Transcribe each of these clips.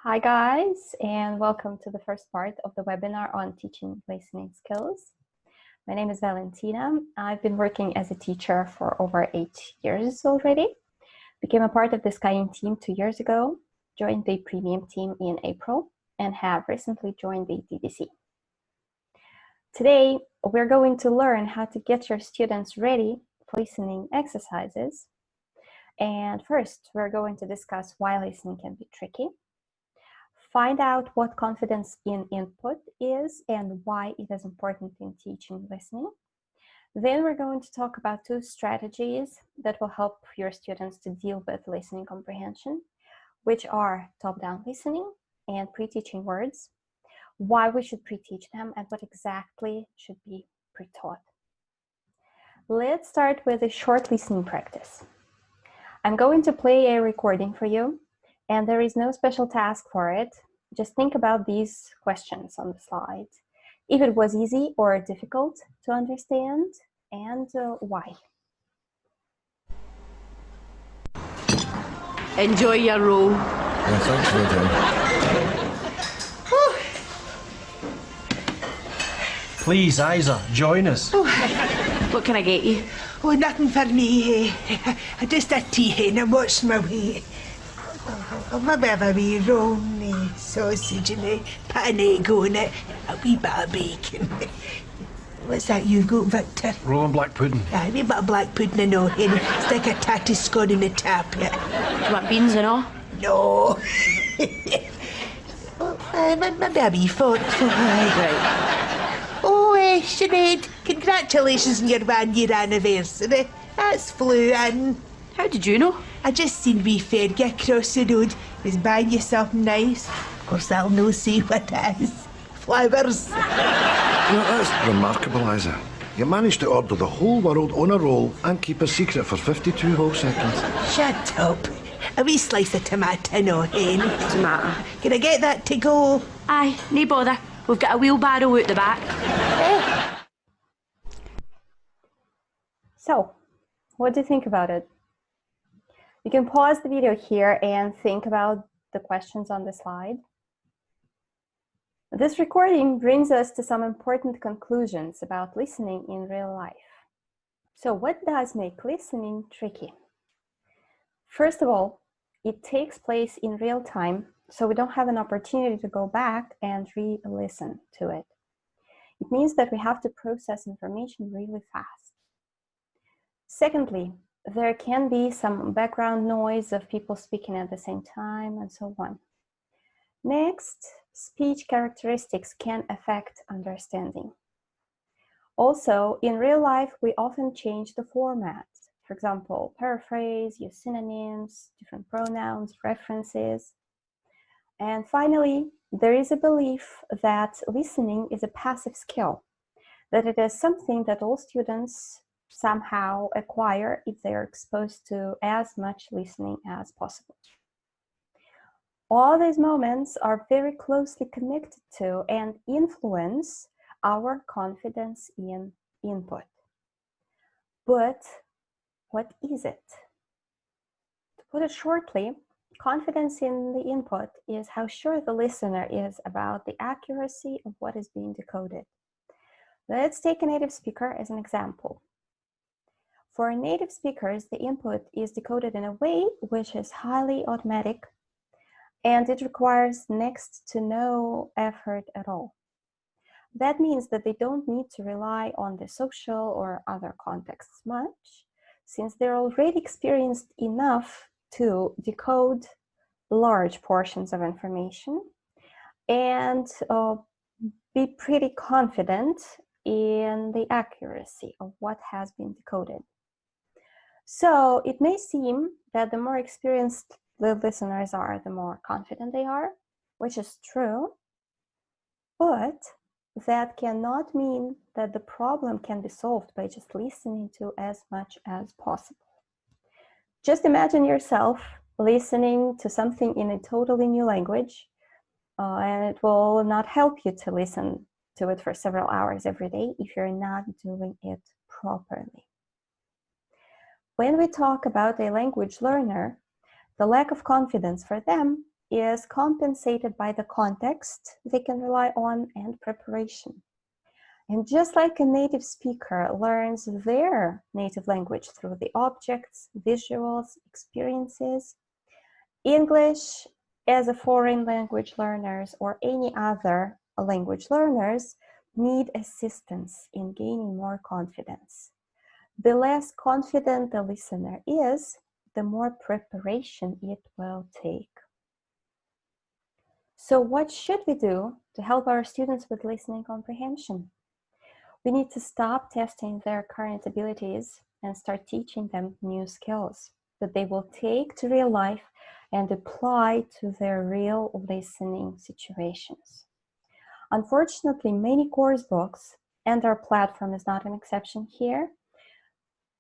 Hi guys, and welcome to the first part of the webinar on teaching listening skills. My name is Valentina. I've been working as a teacher for over 8 years already. Became a part of the Skyeng team 2 years ago, joined the premium team in April, and have recently joined the DDC. Today, we're going to learn how to get your students ready for listening exercises. And first, we're going to discuss why listening can be tricky. Find out what confidence in input is and why it is important in teaching listening. Then we're going to talk about 2 strategies that will help your students to deal with listening comprehension, which are top-down listening and pre-teaching words, why we should pre-teach them, and what exactly should be pre-taught. Let's start with a short listening practice. I'm going to play a recording for you, and there is no special task for it. Just think about these questions on the slide. If it was easy or difficult to understand, and why. Enjoy your roll. Yeah, thanks, Roger. Please, Isa, join us. What can I get you? Oh, nothing for me. Just a tea and I'm watching my way. Maybe have a wee roll, sausage and put an egg on it, a wee bit of bacon. What's that you got, Victor? Roll and black pudding. A wee bit of black pudding and all, and stick a tatty scone in the tap, yeah. Do you want beans and all? No. Maybe a wee font for Right. Oh, Sinead, congratulations on your 1-year anniversary. That's flew in. How did you know? I just seen wee Fergie across the road. Was buying you something nice. Of course, I'll no say what it is. Flowers. That's remarkable, Isa. You managed to order the whole world on a roll and keep a secret for 52 whole seconds. Shut up. A wee slice of tomato, no hen. Tomato. Can I get that to go? Aye, no bother. We've got a wheelbarrow out the back. So, what do you think about it? You can pause the video here and think about the questions on the slide. This recording brings us to some important conclusions about listening in real life. So what does make listening tricky? First of all, it takes place in real time, so we don't have an opportunity to go back and re-listen to it. It means that we have to process information really fast. Secondly, there can be some background noise of people speaking at the same time and so on. Next, speech characteristics can affect understanding. Also, in real life, we often change the format. For example, paraphrase, use synonyms, different pronouns, references. And finally, there is a belief that listening is a passive skill, that it is something that all students somehow acquire if they are exposed to as much listening as possible. All these moments are very closely connected to and influence our confidence in input. But what is it? To put it shortly, confidence in the input is how sure the listener is about the accuracy of what is being decoded. Let's take a native speaker as an example. For native speakers, the input is decoded in a way which is highly automatic, and it requires next to no effort at all. That means that they don't need to rely on the social or other contexts much, since they're already experienced enough to decode large portions of information and be pretty confident in the accuracy of what has been decoded. So it may seem that the more experienced the listeners are, the more confident they are, which is true, but that cannot mean that the problem can be solved by just listening to as much as possible. Just imagine yourself listening to something in a totally new language, and it will not help you to listen to it for several hours every day if you're not doing it properly. When we talk about a language learner, the lack of confidence for them is compensated by the context they can rely on and preparation. And just like a native speaker learns their native language through the objects, visuals, experiences, English as a foreign language learners or any other language learners need assistance in gaining more confidence. The less confident the listener is, the more preparation it will take. So what should we do to help our students with listening comprehension? We need to stop testing their current abilities and start teaching them new skills that they will take to real life and apply to their real listening situations. Unfortunately, many course books, and our platform is not an exception here,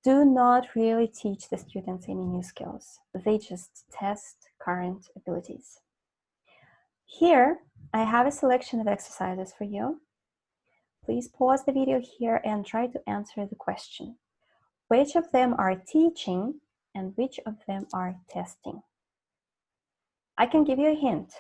do not really teach the students any new skills. They just test current abilities. Here, I have a selection of exercises for you. Please pause the video here and try to answer the question. Which of them are teaching and which of them are testing? I can give you a hint.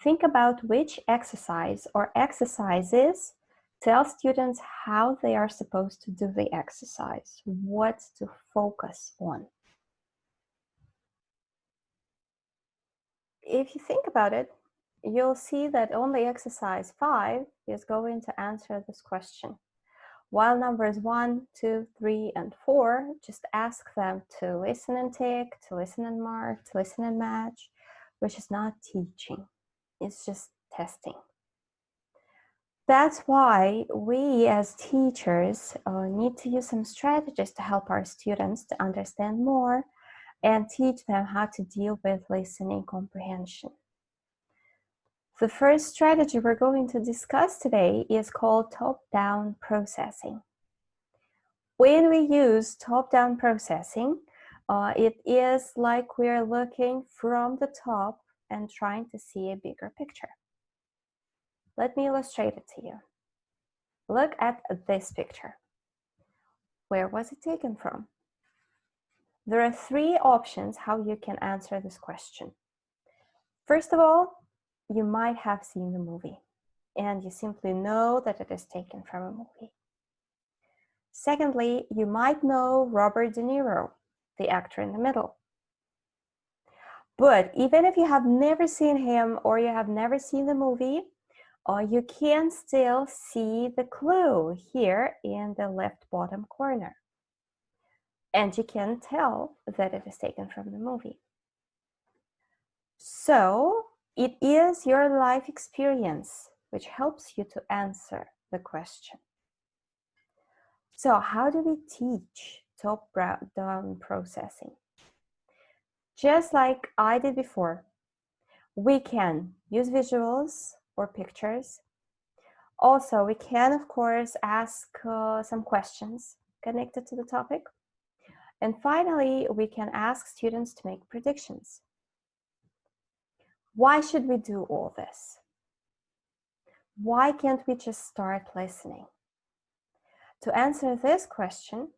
Think about which exercise or exercises tell students how they are supposed to do the exercise, what to focus on. If you think about it, you'll see that only exercise 5 is going to answer this question, while numbers 1, 2, 3, and 4 just ask them to listen and tick, to listen and mark, to listen and match, which is not teaching, it's just testing. That's why we as teachers need to use some strategies to help our students to understand more and teach them how to deal with listening comprehension. The first strategy we're going to discuss today is called top-down processing. When we use top-down processing, it is like we're looking from the top and trying to see a bigger picture. Let me illustrate it to you. Look at this picture. Where was it taken from? There are 3 options how you can answer this question. First of all, you might have seen the movie and you simply know that it is taken from a movie. Secondly, you might know Robert De Niro, the actor in the middle. But even if you have never seen him or you have never seen the movie, you can still see the clue here in the left bottom corner. And you can tell that it is taken from the movie. So it is your life experience which helps you to answer the question. So how do we teach top-down processing? Just like I did before, we can use visuals or pictures. Also, we can, of course, ask some questions connected to the topic. And finally, we can ask students to make predictions. Why should we do all this? Why can't we just start listening? To answer this question,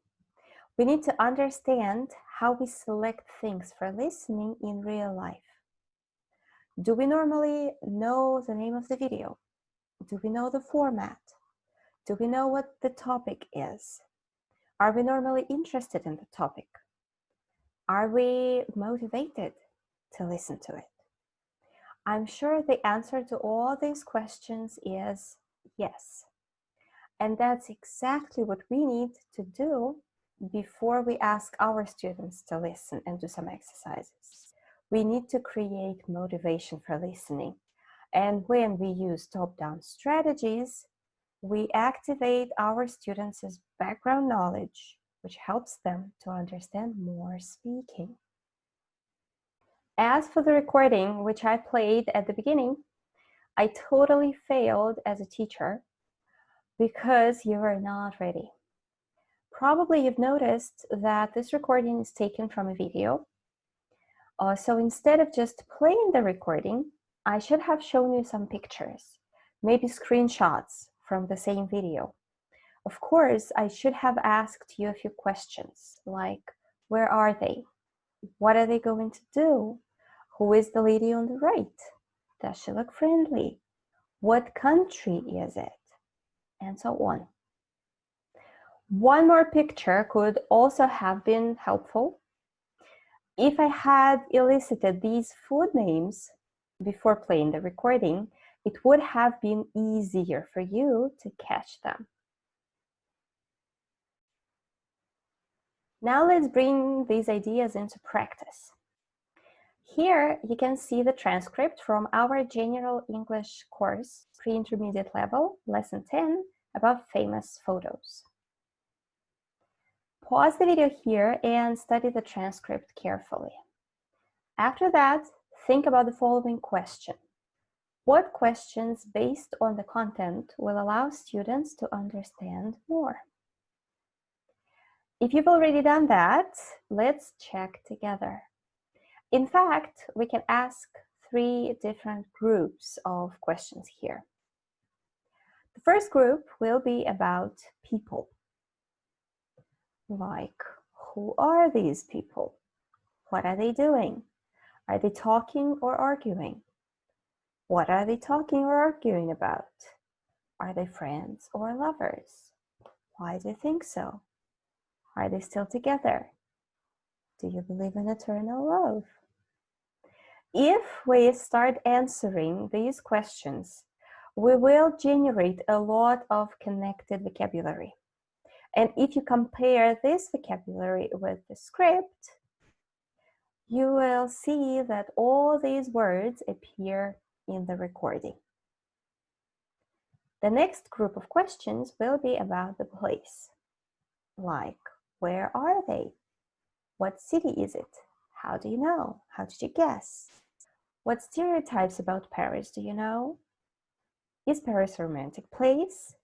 we need to understand how we select things for listening in real life. Do we normally know the name of the video? Do we know the format? Do we know what the topic is? Are we normally interested in the topic? Are we motivated to listen to it? I'm sure the answer to all these questions is yes. And that's exactly what we need to do before we ask our students to listen and do some exercises. We need to create motivation for listening. And when we use top-down strategies, we activate our students' background knowledge, which helps them to understand more speaking. As for the recording, which I played at the beginning, I totally failed as a teacher because you were not ready. Probably you've noticed that this recording is taken from a video. So instead of just playing the recording, I should have shown you some pictures, maybe screenshots from the same video. Of course, I should have asked you a few questions like, where are they? What are they going to do? Who is the lady on the right? Does she look friendly? What country is it? And so on. One more picture could also have been helpful. If I had elicited these food names before playing the recording, it would have been easier for you to catch them. Now let's bring these ideas into practice. Here you can see the transcript from our General English course, pre-intermediate level, lesson 10, about famous photos. Pause the video here and study the transcript carefully. After that, think about the following question. What questions based on the content will allow students to understand more? If you've already done that, let's check together. In fact, we can ask 3 different groups of questions here. The first group will be about people. Like, who are these people? What are they doing? Are they talking or arguing? What are they talking or arguing about? Are they friends or lovers? Why do you think so? Are they still together? Do you believe in eternal love? If we start answering these questions, we will generate a lot of connected vocabulary. And if you compare this vocabulary with the script, you will see that all these words appear in the recording. The next group of questions will be about the place. Like, where are they? What city is it? How do you know? How did you guess? What stereotypes about Paris do you know? Is Paris a romantic place?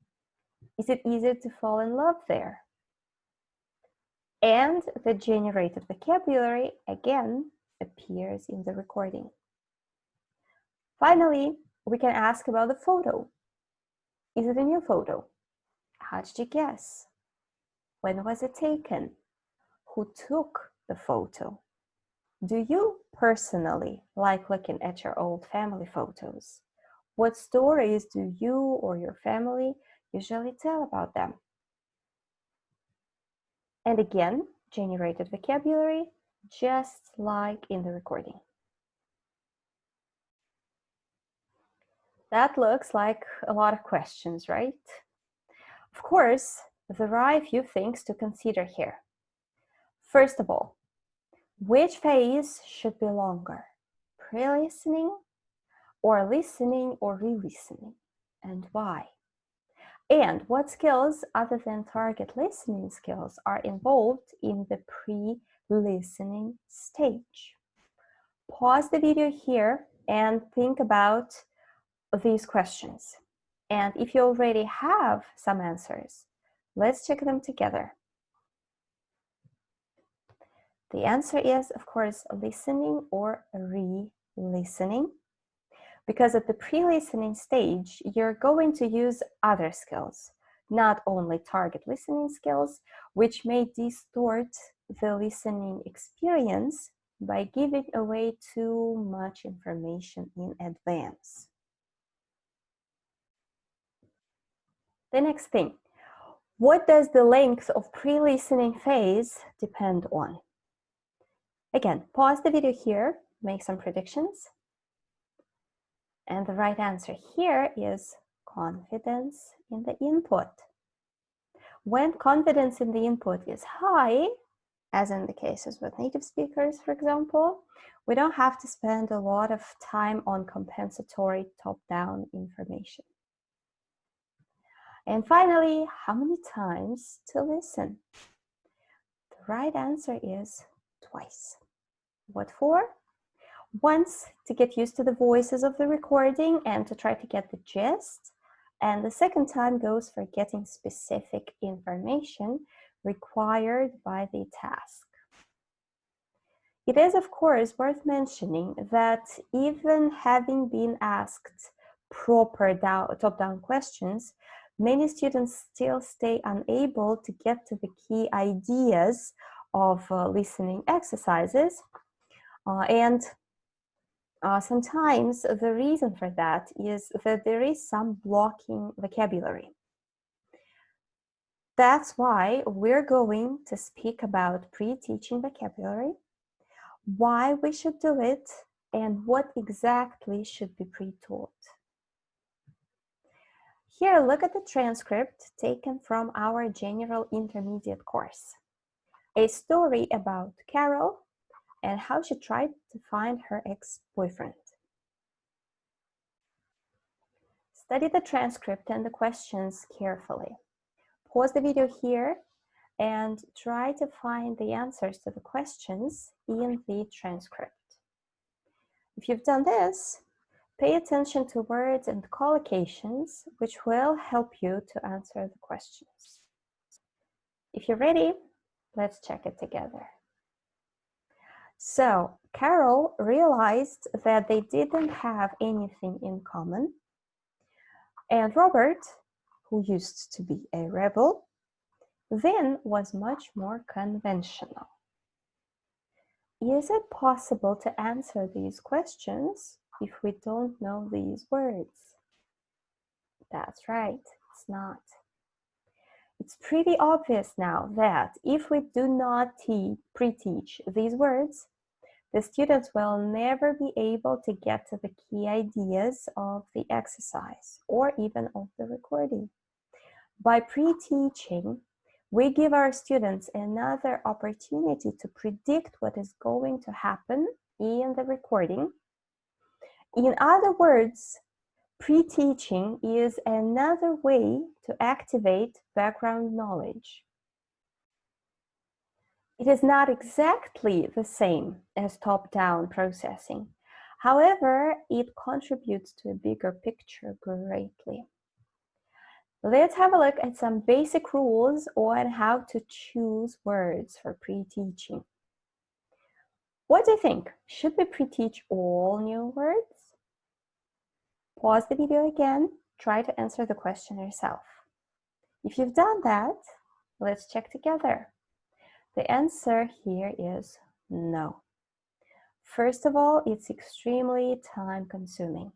Is it easy to fall in love there? And the generated vocabulary again appears in the recording. Finally, we can ask about the photo. Is it a new photo? How did you guess? When was it taken? Who took the photo? Do you personally like looking at your old family photos? What stories do you or your family usually tell about them? And again, generated vocabulary, just like in the recording. That looks like a lot of questions, right? Of course, there are a few things to consider here. First of all, which phase should be longer? Pre-listening or listening or re-listening, and why? And what skills other than target listening skills are involved in the pre-listening stage? Pause the video here and think about these questions. And if you already have some answers, let's check them together. The answer is, of course, listening or re-listening. Because at the pre-listening stage, you're going to use other skills, not only target listening skills, which may distort the listening experience by giving away too much information in advance. The next thing, what does the length of pre-listening phase depend on? Again, pause the video here, make some predictions. And the right answer here is confidence in the input. When confidence in the input is high, as in the cases with native speakers, for example, we don't have to spend a lot of time on compensatory top-down information. And finally, how many times to listen? The right answer is twice. What for? Once to get used to the voices of the recording and to try to get the gist, and the second time goes for getting specific information required by the task. It is, of course, worth mentioning that even having been asked proper top-down questions, many students still stay unable to get to the key ideas of listening exercises, and Sometimes the reason for that is that there is some blocking vocabulary. That's why we're going to speak about pre-teaching vocabulary, why we should do it, and what exactly should be pre-taught. Here, look at the transcript taken from our General Intermediate course. A story about Carol and how she tried to find her ex-boyfriend. Study the transcript and the questions carefully. Pause the video here and try to find the answers to the questions in the transcript. If you've done this, pay attention to words and collocations, which will help you to answer the questions. If you're ready, let's check it together. So, Carol realized that they didn't have anything in common, and Robert, who used to be a rebel, then was much more conventional. Is it possible to answer these questions if we don't know these words? That's right, it's not. It's pretty obvious now that if we do not pre-teach these words, the students will never be able to get to the key ideas of the exercise or even of the recording. By pre-teaching, we give our students another opportunity to predict what is going to happen in the recording. In other words, pre-teaching is another way to activate background knowledge. It is not exactly the same as top-down processing. However, it contributes to a bigger picture greatly. Let's have a look at some basic rules on how to choose words for pre-teaching. What do you think? Should we pre-teach all new words? Pause the video again, try to answer the question yourself. If you've done that, let's check together. The answer here is no. First of all, it's extremely time-consuming.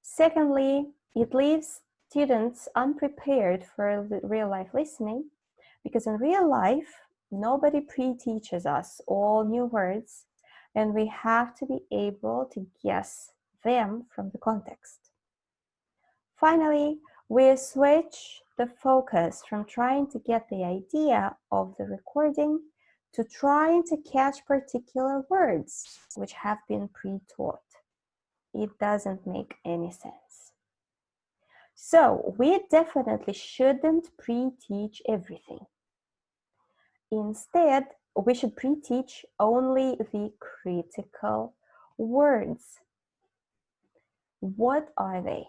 Secondly, it leaves students unprepared for real-life listening, because in real life, nobody pre-teaches us all new words, and we have to be able to guess them from the context. Finally, we switch the focus from trying to get the idea of the recording to trying to catch particular words which have been pre-taught. It doesn't make any sense. So we definitely shouldn't pre-teach everything. Instead, we should pre-teach only the critical words. What are they?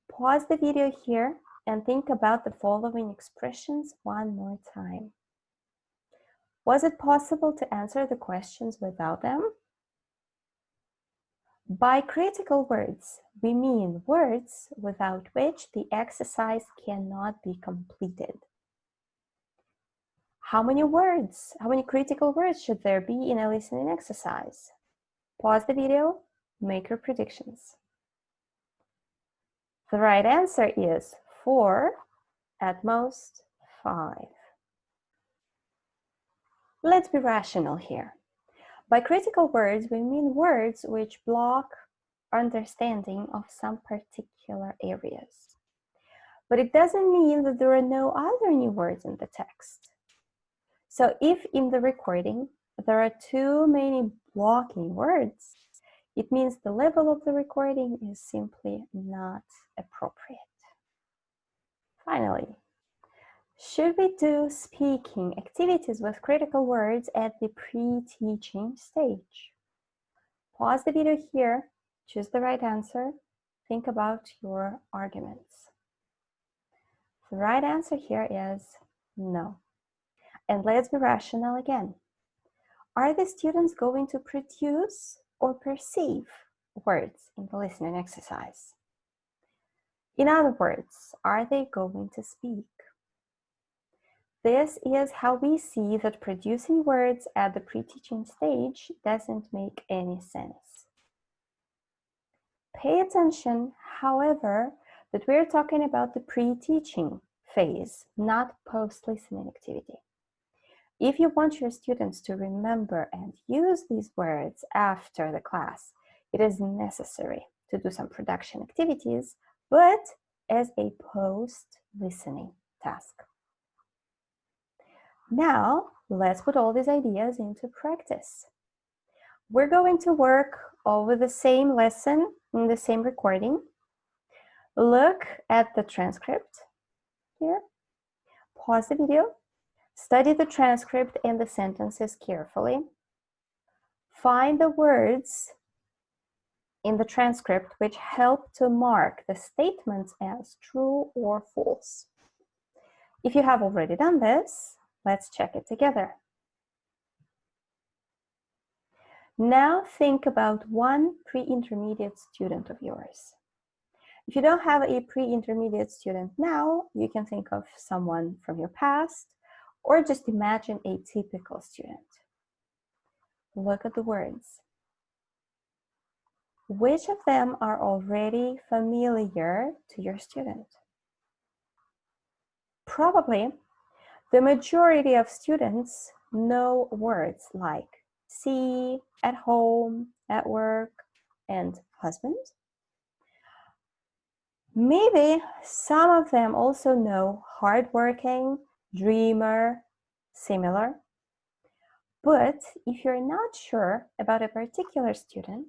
Pause the video here and think about the following expressions one more time. Was it possible to answer the questions without them? By critical words, we mean words without which the exercise cannot be completed. How many critical words should there be in a listening exercise? Pause the video, make your predictions. The right answer is 4, at most 5. Let's be rational here. By critical words, we mean words which block understanding of some particular areas. But it doesn't mean that there are no other new words in the text. So if in the recording there are too many blocking words, it means the level of the recording is simply not appropriate. Finally, should we do speaking activities with critical words at the pre-teaching stage? Pause the video here, choose the right answer, think about your arguments. The right answer here is no. And let's be rational again. Are the students going to produce or perceive words in the listening exercise? In other words, are they going to speak? This is how we see that producing words at the pre-teaching stage doesn't make any sense. Pay attention, however, that we're talking about the pre-teaching phase, not post-listening activity. If you want your students to remember and use these words after the class, it is necessary to do some production activities, but as a post-listening task. Now, let's put all these ideas into practice. We're going to work over the same lesson in the same recording. Look at the transcript here. Pause the video. Study the transcript and the sentences carefully. Find the words in the transcript which help to mark the statements as true or false. If you have already done this, let's check it together. Now think about one pre-intermediate student of yours. If you don't have a pre-intermediate student now, you can think of someone from your past, or just imagine a typical student. Look at the words. Which of them are already familiar to your student? Probably the majority of students know words like see, at home, at work, and husband. Maybe some of them also know hardworking, dreamer, similar. But if you're not sure about a particular student,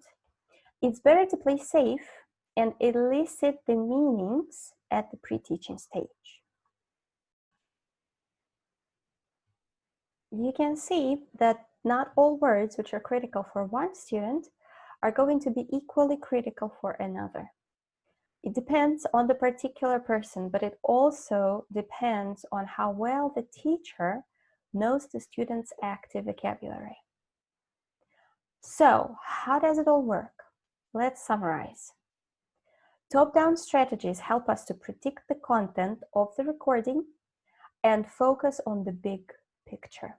it's better to play safe and elicit the meanings at the pre-teaching stage. You can see that not all words which are critical for one student are going to be equally critical for another. It depends on the particular person, but it also depends on how well the teacher knows the student's active vocabulary. So, how does it all work? Let's summarize. Top-down strategies help us to predict the content of the recording and focus on the big picture.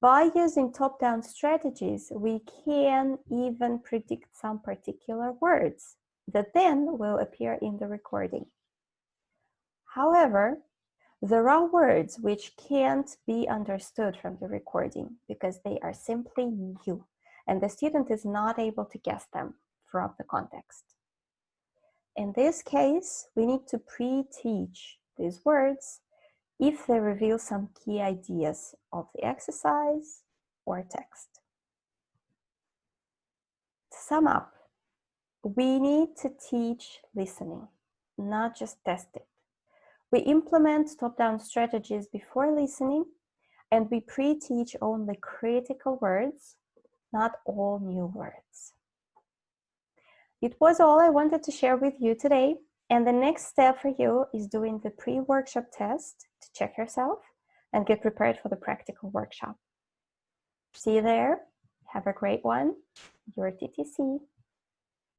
By using top-down strategies, we can even predict some particular words that then will appear in the recording. However, there are words which can't be understood from the recording because they are simply new and the student is not able to guess them from the context. In this case, we need to pre-teach these words if they reveal some key ideas of the exercise or text. To sum up, we need to teach listening, not just test it. We implement top-down strategies before listening, and we pre-teach only critical words, not all new words. It was all I wanted to share with you today, and the next step for you is doing the pre-workshop test to check yourself and get prepared for the practical workshop. See you there. Have a great one. Your TTC.